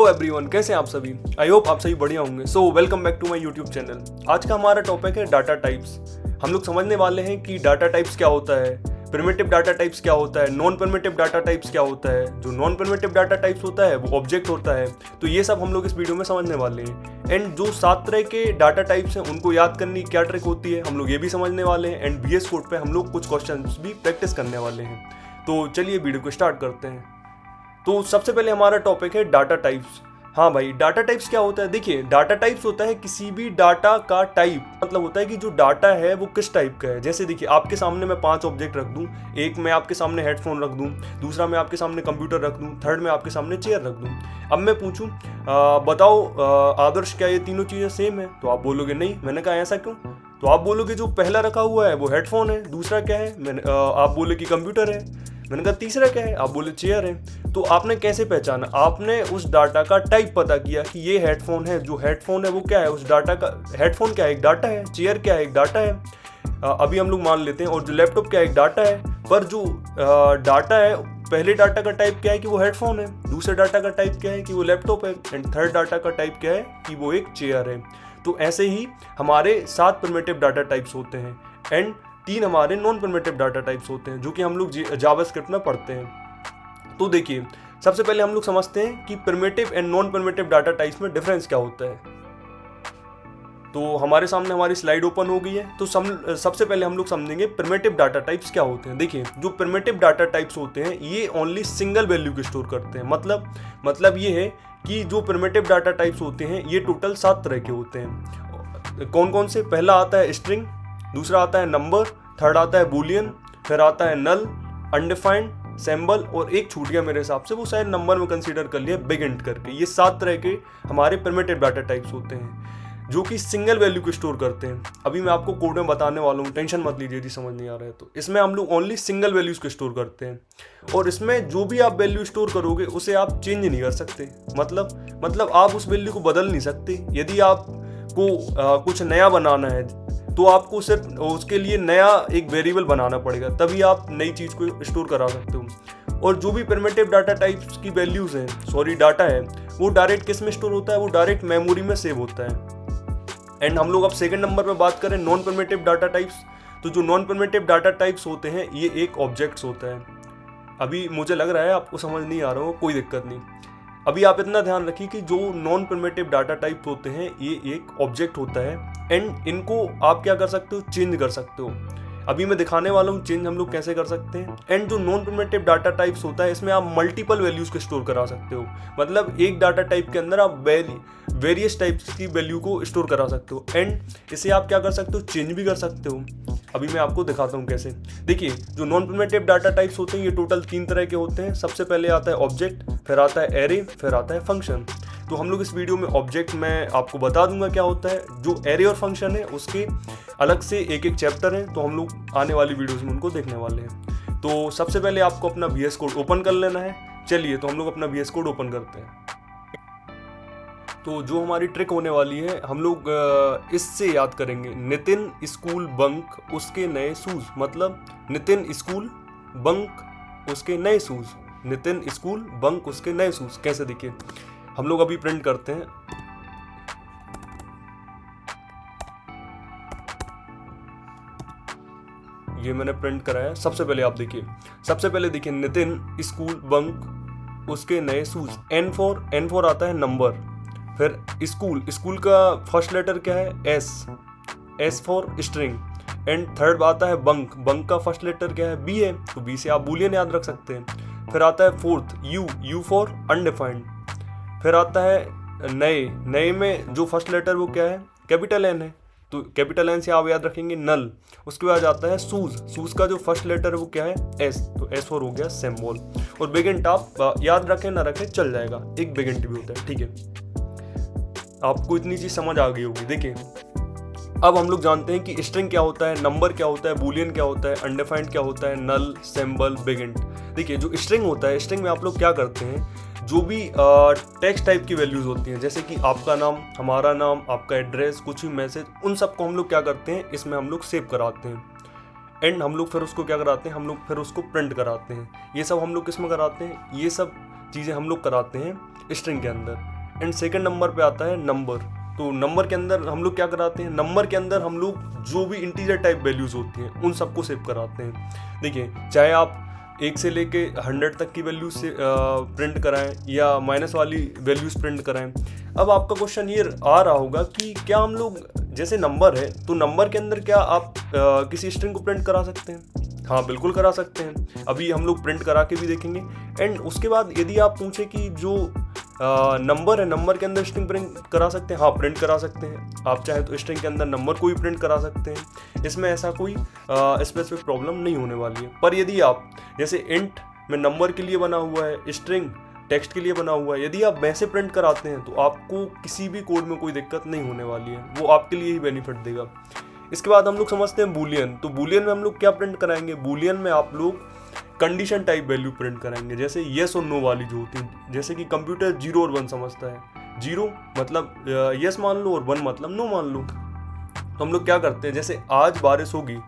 Hello everyone, कैसे हैं आप सभी। आई होप आप सभी बढ़िया होंगे। So welcome back to my YouTube channel. आज का हमारा टॉपिक है डाटा टाइप्स। हम लोग समझने वाले हैं कि डाटा टाइप्स क्या होता है, प्रिमिटिव डाटा टाइप्स क्या होता है, नॉन प्रिमिटिव डाटा टाइप्स क्या होता है। जो नॉन प्रिमिटिव डाटा टाइप्स होता है वो ऑब्जेक्ट होता है। तो ये सब हम लोग इस वीडियो में समझने वाले हैं। एंड जो 7 तरह के डाटा टाइप्स हैं उनको याद करने की क्या ट्रिक होती है हम लोग ये भी समझने वाले हैं। एंड VS कोड पे हम लोग कुछ क्वेश्चन भी प्रैक्टिस करने वाले हैं। तो चलिए वीडियो को स्टार्ट करते हैं। तो सबसे पहले हमारा टॉपिक है डाटा टाइप्स। हाँ भाई, डाटा टाइप्स क्या होता है। देखिए, डाटा टाइप्स होता है किसी भी डाटा का टाइप, मतलब होता है कि जो डाटा है वो किस टाइप का है। जैसे देखिए, आपके सामने मैं 5 ऑब्जेक्ट रख दूं, एक मैं आपके सामने हेडफोन रख दूं, दूसरा मैं आपके सामने कंप्यूटर रख दूं, थर्ड मैं आपके सामने चेयर रख दूं। अब मैं पूछूं बताओ आदर्श, क्या ये तीनों चीज़ें सेम है? तो आप बोलोगे नहीं। मैंने कहा ऐसा क्यों? तो आप बोलोगे जो पहला रखा हुआ है वो हेडफोन है, दूसरा क्या है, आप बोले कि कंप्यूटर है। मैंने कहा तीसरा क्या है? आप बोले चेयर है। तो आपने कैसे पहचाना? आपने उस डाटा का टाइप पता किया कि ये हेडफोन है। जो हेडफोन है वो क्या है, उस डाटा का हेडफोन क्या है, एक डाटा है। चेयर क्या है, एक डाटा है। अभी हम लोग मान लेते हैं। और जो लैपटॉप क्या है, एक डाटा है। पर जो डाटा है, पहले डाटा का टाइप क्या है कि वो हेडफोन है, दूसरे डाटा का टाइप क्या है कि वो लैपटॉप है, एंड थर्ड डाटा का टाइप क्या है कि वो एक चेयर है। तो ऐसे ही हमारे 7 प्रिमिटिव डाटा टाइप्स होते हैं एंड 3 हमारे नॉन प्रिमिटिव डाटा टाइप्स होते हैं जो कि हम लोग जावास्क्रिप्ट में पढ़ते हैं। तो देखिए, सबसे पहले हम लोग समझते हैं कि primitive and non primitive data types में डिफरेंस क्या होता है। तो हमारे सामने हमारी स्लाइड ओपन हो गई है। तो सबसे पहले हम लोग समझेंगे प्रिमिटिव डाटा टाइप्स क्या होते हैं। देखिए, जो प्रिमिटिव डाटा टाइप्स होते हैं ये ओनली सिंगल वैल्यू को स्टोर करते हैं। मतलब ये है कि जो प्रिमिटिव डाटा टाइप्स होते हैं ये टोटल 7 तरह के होते हैं। कौन कौन से? पहला आता है स्ट्रिंग, दूसरा आता है नंबर, थर्ड आता है बूलियन, फिर आता है नल, अनडिफाइंड, सिंबल, और एक छूट गया मेरे हिसाब से, वो शायद नंबर में कंसीडर कर लिया, बिग इंट करके। ये 7 तरह के हमारे प्रिमिटिव डाटा टाइप्स होते हैं जो कि सिंगल वैल्यू को स्टोर करते हैं। अभी मैं आपको कोड में बताने वाला हूँ, टेंशन मत लीजिए यदि समझ नहीं आ रहा है तो। इसमें हम लोग ओनली सिंगल वैल्यूज को स्टोर करते हैं और इसमें जो भी आप वैल्यू स्टोर करोगे उसे आप चेंज नहीं कर सकते। मतलब आप उस वैल्यू को बदल नहीं सकते। यदि आपको कुछ नया बनाना है तो आपको सिर्फ उसके लिए नया एक वेरिएबल बनाना पड़ेगा, तभी आप नई चीज़ को स्टोर करा सकते हो। और जो भी प्रिमिटिव डाटा टाइप्स की वैल्यूज़ हैं, डाटा है, वो डायरेक्ट किस में स्टोर होता है? वो डायरेक्ट मेमोरी में सेव होता है। एंड हम लोग अब सेकंड नंबर पे बात करें नॉन प्रिमिटिव डाटा टाइप्स। तो जो नॉन प्रिमिटिव डाटा टाइप्स होते हैं ये एक ऑब्जेक्ट्स होता है। अभी मुझे लग रहा है आपको समझ नहीं आ रहा हो, कोई दिक्कत नहीं। अभी आप इतना ध्यान रखिए कि जो नॉन प्रिमिटिव डाटा टाइप होते हैं ये एक ऑब्जेक्ट होता है एंड इनको आप क्या कर सकते हो? चेंज कर सकते हो। अभी मैं दिखाने वाला हूँ चेंज हम लोग कैसे कर सकते हैं। एंड जो नॉन प्रिमिटिव डाटा टाइप्स होता है इसमें आप मल्टीपल वैल्यूज को स्टोर करा सकते हो। मतलब एक डाटा टाइप के अंदर आप वेरियस टाइप्स की वैल्यू को स्टोर करा सकते हो एंड इसे आप क्या कर सकते हो? चेंज भी कर सकते हो। अभी मैं आपको दिखाता हूँ कैसे। देखिए, जो नॉन प्रिमिटिव डाटा टाइप्स होते हैं ये टोटल 3 तरह के होते हैं। सबसे पहले आता है ऑब्जेक्ट, फिर आता है एरे, फिर आता है फंक्शन। तो हम लोग इस वीडियो में ऑब्जेक्ट मैं आपको बता दूंगा क्या होता है। जो एरे और फंक्शन है उसके अलग से एक एक चैप्टर हैं, तो हम लोग आने वाली वीडियोस में उनको देखने वाले हैं। तो सबसे पहले आपको अपना VS कोड ओपन कर लेना है। चलिए, तो हम लोग अपना VS कोड ओपन करते हैं। तो जो हमारी ट्रिक होने वाली है हम लोग इससे याद करेंगे। नितिन स्कूल बंक उसके नए शूज। मतलब नितिन स्कूल बंक उसके नए शूज। नितिन स्कूल बंक उसके नए शूज कैसे? देखिए, हम लोग अभी प्रिंट करते हैं। ये मैंने प्रिंट कराया। सबसे पहले आप देखिए, नितिन स्कूल बंक उसके नए शूज। N4 आता है नंबर, फिर स्कूल का फर्स्ट लेटर क्या है? S for string. And third आता है बंक का फर्स्ट लेटर क्या है? B है, तो B से आप बूलियन याद रख सकते हैं। फिर आता है फोर्थ U फॉर अनडिफाइंड। फिर आता है नए में जो फर्स्ट लेटर वो क्या है? कैपिटल N है, तो कैपिटल N से आप याद रखेंगे नल। उसके बाद आता है सूज का जो फर्स्ट लेटर है वो क्या है? S, तो S4 हो गया सिंबल। और बिगिंट आप याद रखें ना रखें चल जाएगा, एक बिगिंट भी होता है, ठीक है। आपको इतनी चीज समझ आ गई होगी। देखिए, अब हम लोग जानते हैं कि स्ट्रिंग क्या होता है, नंबर क्या होता है, बूलियन क्या होता है, अनडिफाइंड क्या होता है, नल, सिंबल, बिग इंट। देखिए, जो स्ट्रिंग होता है, स्ट्रिंग में आप लोग क्या करते हैं? जो भी टेक्स्ट टाइप की वैल्यूज होती हैं, जैसे कि आपका नाम, हमारा नाम, आपका एड्रेस, कुछ भी मैसेज, उन सबको हम लोग क्या करते हैं? इसमें हम लोग सेव कराते हैं एंड हम लोग फिर उसको क्या कराते हैं? हम लोग फिर उसको प्रिंट कराते हैं। ये सब हम लोग किस में कराते हैं? ये सब चीज़ें हम लोग कराते हैं स्ट्रिंग के अंदर। एंड सेकंड नंबर पे आता है नंबर। तो नंबर के अंदर हम लोग क्या कराते हैं, नंबर के अंदर हम लोग जो भी इंटीजर टाइप वैल्यूज़ होती हैं उन सबको सेव कराते हैं। देखिए, चाहे आप 1 से लेके 100 तक की वैल्यूज से प्रिंट कराएं या माइनस वाली वैल्यूज़ प्रिंट कराएं। अब आपका क्वेश्चन ये आ रहा होगा कि क्या हम लोग, जैसे नंबर है तो नंबर के अंदर क्या आप किसी स्ट्रिंग को प्रिंट करा सकते हैं? हाँ, बिल्कुल करा सकते हैं। अभी हम लोग प्रिंट करा के भी देखेंगे। एंड उसके बाद यदि आप पूछे कि जो नंबर है, नंबर के अंदर स्ट्रिंग प्रिंट करा सकते हैं? हाँ, प्रिंट करा सकते हैं। आप चाहे तो स्ट्रिंग के अंदर नंबर को भी प्रिंट करा सकते हैं। इसमें ऐसा कोई स्पेसिफिक प्रॉब्लम नहीं होने वाली है। पर यदि आप, जैसे इंट में नंबर के लिए बना हुआ है, स्ट्रिंग टेक्स्ट के लिए बना हुआ है, यदि आप वैसे प्रिंट कराते हैं तो आपको किसी भी कोड में कोई दिक्कत नहीं होने वाली है, वो आपके लिए ही बेनिफिट देगा। इसके बाद हम लोग समझते हैं बूलियन। तो बूलियन में हम लोग क्या प्रिंट कराएंगे? बूलियन में आप लोग कंडीशन टाइप वैल्यू प्रिंट कराएंगे, जैसे येस और नो वाली जो होती है। जैसे कि कंप्यूटर 0 और 1 समझता है। 0 मतलब येस मान लो और 1 मतलब नो मान लो। तो हम लोग क्या करते हैं, जैसे आज बारिश होगी,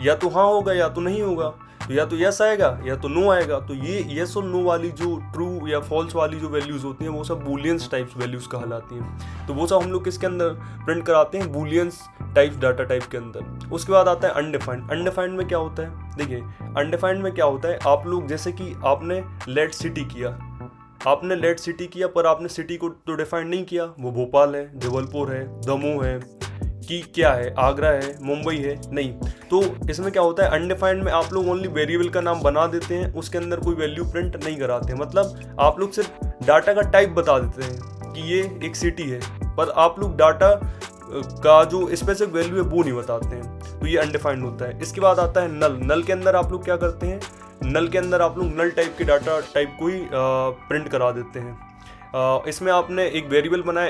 या तो हाँ होगा या तो नहीं होगा, तो या तो यस आएगा या तो नो आएगा। तो ये यस और नो वाली जो ट्रू या फॉल्स वाली जो वैल्यूज होती हैं वो सब बूलियंस टाइप्स वैल्यूज कहलाती हैं। तो वो सब हम लोग किसके अंदर प्रिंट कराते हैं? बूलियंस टाइप्स डाटा टाइप के अंदर। उसके बाद आता है अनडिफाइंड। अनडिफाइंड में क्या होता है? देखिए, अनडिफाइंड में क्या होता है, आप लोग जैसे कि आपने लेट सिटी किया, आपने लेट सिटी किया पर आपने सिटी को तो डिफाइन नहीं किया, वो भोपाल है, जबलपुर है, दमोह है, कि क्या है, आगरा है, मुंबई है, नहीं। तो इसमें क्या होता है, अनडिफाइंड में आप लोग ओनली वेरिएबल का नाम बना देते हैं, उसके अंदर कोई वैल्यू प्रिंट नहीं कराते हैं। मतलब आप लोग सिर्फ डाटा का टाइप बता देते हैं कि ये एक सिटी है, पर आप लोग डाटा का जो स्पेसिफिक वैल्यू है वो नहीं बताते हैं। तो ये अनडिफाइंड होता है। इसके बाद आता है नल। नल के अंदर आप लोग क्या करते हैं, नल के अंदर आप लोग नल टाइप के डाटा टाइप को ही प्रिंट करा देते हैं। इसमें आपने एक वेरिएबल बनाया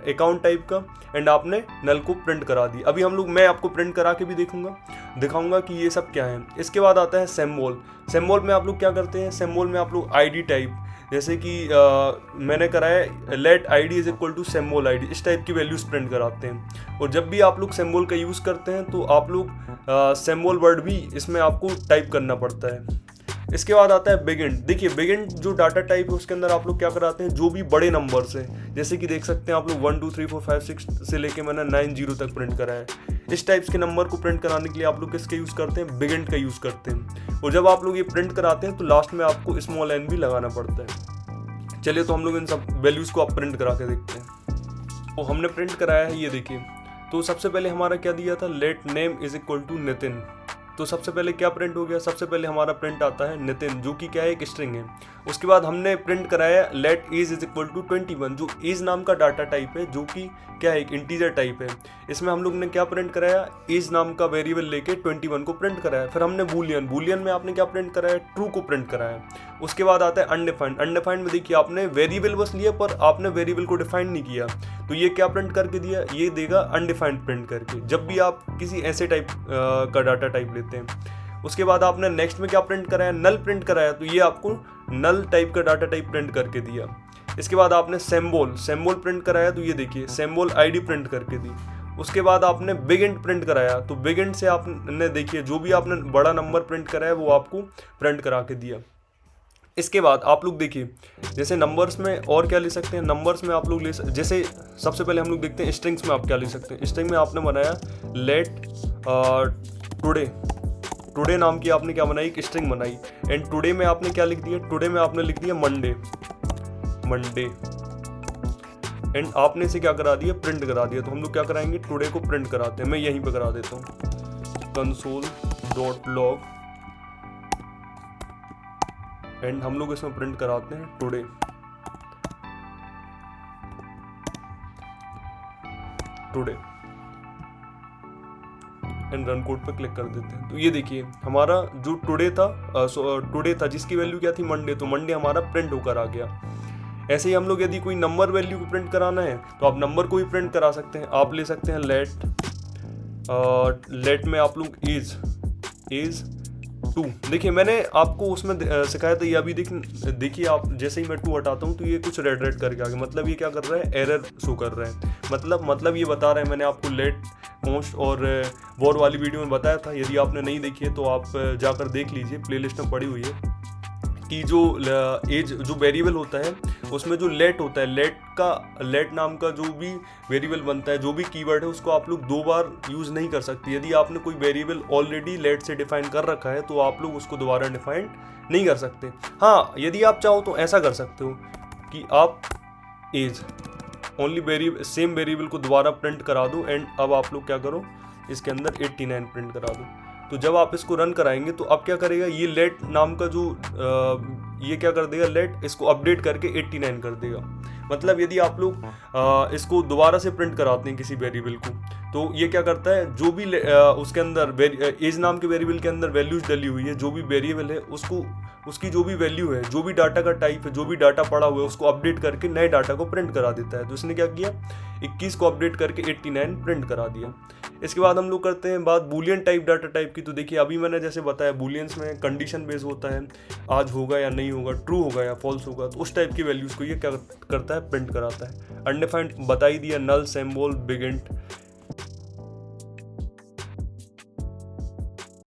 अकाउंट टाइप का, एंड आपने नल को प्रिंट करा दी। अभी मैं आपको प्रिंट करा के भी दिखाऊंगा कि ये सब क्या है। इसके बाद आता है सिंबल। सिंबल में आप लोग क्या करते हैं, सिंबल में आप लोग आईडी टाइप, जैसे कि मैंने कराया let ID is equal to symbol ID, इस टाइप की वैल्यूज प्रिंट कराते हैं। और जब भी आप लोग सिंबल का यूज़ करते हैं तो आप लोग सिंबल वर्ड भी इसमें आपको टाइप करना पड़ता है। इसके बाद आता है बिगिन। देखिए, बिगिन जो डाटा टाइप है उसके अंदर आप लोग क्या कराते हैं, जो भी बड़े नंबर से, जैसे कि देख सकते हैं आप लोग 1 2 3 4 5 6 से लेके मैंने 9 0 तक प्रिंट करा है। इस टाइप्स के नंबर को प्रिंट कराने के लिए आप लोग किसका यूज़ करते हैं, बिगिन का यूज़ करते हैं। और जब आप लोग ये प्रिंट कराते हैं तो लास्ट में आपको स्मॉल एन भी लगाना पड़ता है। चलिए, तो हम लोग इन सब वैल्यूज़ को आप प्रिंट करा के देखते हैं। तो हमने प्रिंट कराया है, ये देखिए। तो सबसे पहले हमारा क्या दिया था, let name is equal to Nitin. तो सबसे पहले क्या प्रिंट हो गया, सबसे पहले हमारा प्रिंट आता है नितिन, जो कि क्या है, एक स्ट्रिंग है। उसके बाद हमने प्रिंट कराया let age is equal to 21, जो एज नाम का डाटा टाइप है, जो कि क्या है, एक इंटीजर टाइप है। इसमें हम लोग ने क्या प्रिंट कराया, एज नाम का वेरिएबल लेके 21 को प्रिंट कराया। फिर हमने बूलियन, बूलियन में आपने क्या प्रिंट कराया, ट्रू को प्रिंट कराया। उसके बाद आता है अनडिफाइंड। अनडिफाइंड में देखिए, आपने वेरिएबल बस लिया पर आपने वेरिएबल को डिफाइन नहीं किया, तो ये क्या प्रिंट करके दिया, ये देगा अनडिफाइंड प्रिंट करके, जब भी आप किसी ऐसे टाइप का डाटा टाइप लेते हैं। उसके बाद आपने नेक्स्ट में क्या प्रिंट कराया, नल प्रिंट कराया, तो ये आपको नल टाइप का डाटा टाइप प्रिंट करके दिया। इसके बाद आपने सिंबल प्रिंट कराया, तो ये देखिए सिंबल आईडी प्रिंट करके दी। उसके बाद आपने बिग इंट प्रिंट कराया, तो बिग इंट से आपने देखिए जो भी आपने बड़ा नंबर प्रिंट कराया वो आपको प्रिंट करा के दिया। इसके बाद आप लोग देखिए, जैसे नंबर्स में और क्या ले सकते हैं, नंबर्स में आप लोग जैसे सबसे पहले हम लोग देखते हैं स्ट्रिंग्स में आप क्या ले सकते हैं। स्ट्रिंग में आपने बनाया लेट टुडे नाम की आपने क्या बनाई, एक स्ट्रिंग बनाई। एंड टुडे में आपने क्या लिख दिया, टुडे में आपने लिख दिया मंडे। एंड आपने इसे क्या करा दिया, प्रिंट करा दिया। तो हम लोग क्या कराएंगे, टुडे को प्रिंट कराते हैं। मैं यहीं पे करा देता हूँ, console.log, एंड हम लोग इसमें प्रिंट कराते हैं टुडे। एंड रन कोड पे क्लिक कर देते हैं। तो ये देखिए हमारा जो टुडे था जिसकी वैल्यू क्या थी, मंडे, तो मंडे हमारा प्रिंट होकर आ गया। ऐसे ही हम लोग यदि कोई नंबर वैल्यू को प्रिंट कराना है तो आप नंबर को भी प्रिंट करा सकते हैं। आप ले सकते हैं लेट में आप लोग इज 2। देखिए मैंने आपको उसमें सिखाया था, ये अभी देखिए आप जैसे ही मैं 2 हटाता हूँ तो ये कुछ रेड करके आ गया, मतलब ये क्या कर रहा है, एरर शो कर रहा है। मतलब ये बता रहा है, मैंने आपको लेट मोस्ट और वॉर वाली वीडियो में बताया था, यदि आपने नहीं देखी है तो आप जाकर देख लीजिए, प्लेलिस्ट में पड़ी हुई है, कि जो एज जो वेरिएबल होता है उसमें जो लेट होता है, लेट नाम का जो भी वेरिएबल बनता है, जो भी कीवर्ड है, उसको आप लोग 2 बार यूज़ नहीं कर सकते। यदि आपने कोई वेरिएबल ऑलरेडी लेट से डिफाइन कर रखा है तो आप लोग उसको दोबारा डिफाइन नहीं कर सकते। हाँ, यदि आप चाहो तो ऐसा कर सकते हो कि आप एज ओनली सेम वेरिएबल को दोबारा प्रिंट करा दो एंड अब आप लोग क्या करो, इसके अंदर 89 प्रिंट करा दो। तो जब आप इसको रन कराएंगे तो अब क्या करेगा, ये लेट नाम का जो ये क्या कर देगा, लेट इसको अपडेट करके 89 कर देगा। मतलब यदि आप लोग इसको दोबारा से प्रिंट कराते हैं किसी वेरिएबल को, तो ये क्या करता है, जो भी उसके अंदर एज नाम के वेरिएबल के अंदर वैल्यूज डली हुई है, जो भी वेरिएबल है उसको उसकी जो भी वैल्यू है, जो भी डाटा का टाइप है, जो भी डाटा पड़ा हुआ है, उसको अपडेट करके नए डाटा को प्रिंट करा देता है। तो इसने क्या किया, 21 को अपडेट करके 89 प्रिंट करा दिया। इसके बाद हम लोग करते हैं बात बूलियन टाइप डाटा टाइप की। तो देखिए अभी मैंने जैसे बताया, बूलियंस में कंडीशन बेस होता है, आज होगा या नहीं होगा, ट्रू होगा या फॉल्स होगा, तो उस टाइप की वैल्यूज़ को ये क्या करता है, प्रिंट कराता है। अनडिफाइंड बता ही दिया, नल, सिंबल, बिग इंट,